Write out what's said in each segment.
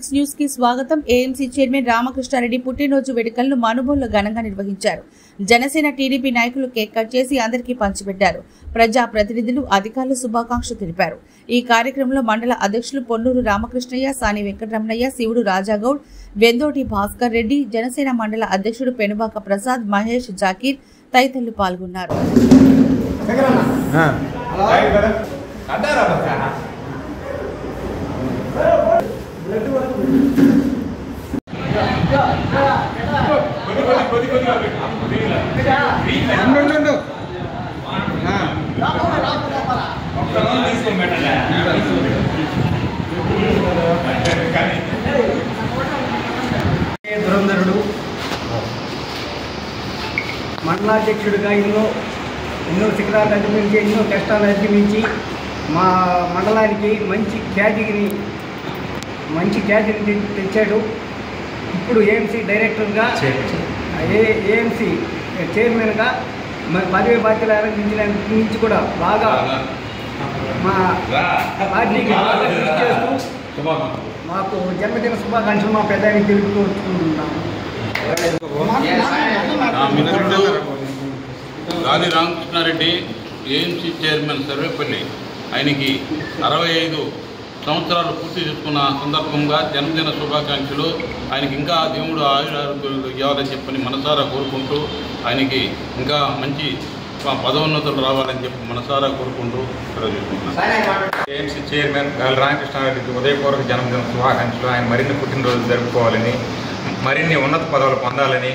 6 news కి స్వాగతం. AMC chairman Ramakrishna Reddy పుట్టినరోజు వేడుకలను మనుబోలులో ఘనంగా నిర్వహించారు. జనసేన టీడీపీ నాయకులు కేక్ కట్ చేసి అందరికీ పంచిపెట్టారు. ప్రజా ప్రతినిధులు, అధికారులు శుభాకాంక్షలు తెలిపారు. ఈ కార్యక్రమంలో మండల అధ్యక్షులు పొన్నూరు రామకృష్ణయ్య, సాని వెంకటరమణయ్య, శివుడు రాజాగౌడ్, వెందోటి భాస్కర్ రెడ్డి, జనసేన మండల అధ్యక్షుడు పెనుబాక ప్రసాద్, మహేష్, జాకీర్ తదితరులు పాల్గొన్నారు. దురంధరుడు మండలాధ్యక్షుడిగా ఎన్నో శిఖరాలు అధిగమించి, ఎన్నో కష్టాలు అధిగమించి మా మండలానికి మంచి ఖ్యాతిని తెచ్చాడు. ఇప్పుడు ఏఎంసీ డైరెక్టర్గా, ఏఎంసీ చైర్మన్గా పదవి బాధ్యతలు ఆరంభించిన నుంచి కూడా బాగా మా పార్టీకి చేస్తూ మాకు జన్మదిన శుభాకాంక్షలు మా పెద్దానికి తెలుపుతూ వచ్చుకుంటున్నాము. గాలి రామకృష్ణారెడ్డి ఏఎంసీ చైర్మన్ సర్వేపల్లి, ఆయనకి 65 సంవత్సరాలు పూర్తి చేసుకున్న సందర్భంగా జన్మదిన శుభాకాంక్షలు. ఆయనకి ఇంకా దేవుడు ఆయురారోగ్యాలు ఇవ్వాలని చెప్పని మనసారా కోరుకుంటూ, ఆయనకి ఇంకా మంచి పదోన్నతులు రావాలని చెప్పి మనసారా కోరుకుంటూ ఏఎంసీ చైర్మన్ గాలి రామకృష్ణారెడ్డికి ఉదయపూర్వక జన్మదిన శుభాకాంక్షలు. ఆయన మరిన్ని పుట్టినరోజులు జరుపుకోవాలని, మరిన్ని ఉన్నత పదవులు పొందాలని,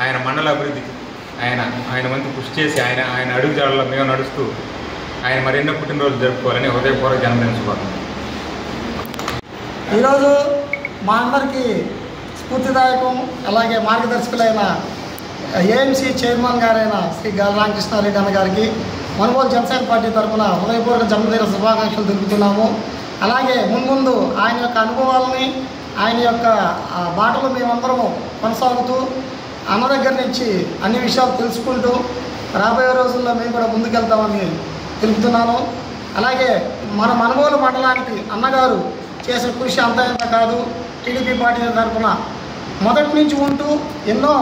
ఆయన మండల అభివృద్ధికి ఆయన వంతు కృషి చేసి ఆయన అడుగుజాడల్లో మేము నడుస్తూ ఆయన మరెన్నో పుట్టినరోజులు జరుపుకోవాలని హృదయపూర్వక జన్మదిన శుభాకాంక్షలు. ఈరోజు మా అందరికీ స్ఫూర్తిదాయకం, అలాగే మార్గదర్శకులైన ఏఎంసీ చైర్మన్ గారైన శ్రీ గాలి రామకృష్ణారెడ్డి అన్న గారికి మనుబోలు జనసేన పార్టీ తరఫున హృదయపూర్వక జన్మదిన శుభాకాంక్షలు తెలుపుతున్నాము. అలాగే ముందు ఆయన యొక్క అనుభవాలని, ఆయన యొక్క బాటలు మేమందరము కొనసాగుతూ అన్న దగ్గర నుంచి అన్ని విషయాలు తెలుసుకుంటూ రాబోయే రోజుల్లో మేము కూడా ముందుకెళ్తామని తెలుపుతున్నాను. అలాగే మన మనుబోలు మండలానికి అన్నగారు చేసిన కృషి అంత కాదు. టీడీపీ పార్టీ తరఫున మొదటి నుంచి ఉంటూ ఎన్నో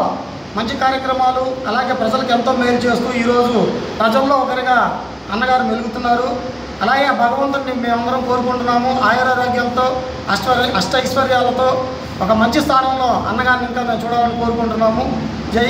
మంచి కార్యక్రమాలు, అలాగే ప్రజలకు ఎంతో మేలు చేస్తూ ఈరోజు ప్రజల్లో ఒకరిగా అన్నగారు మెలుగుతున్నారు. అలాగే భగవంతుడిని మేమందరం కోరుకుంటున్నాము. ఆయురారోగ్యంతో, అష్టైశ్వర్యాలతో ఒక మంచి స్థానంలో అన్నగారిని ఇంకా మేము చూడాలని కోరుకుంటున్నాము. జై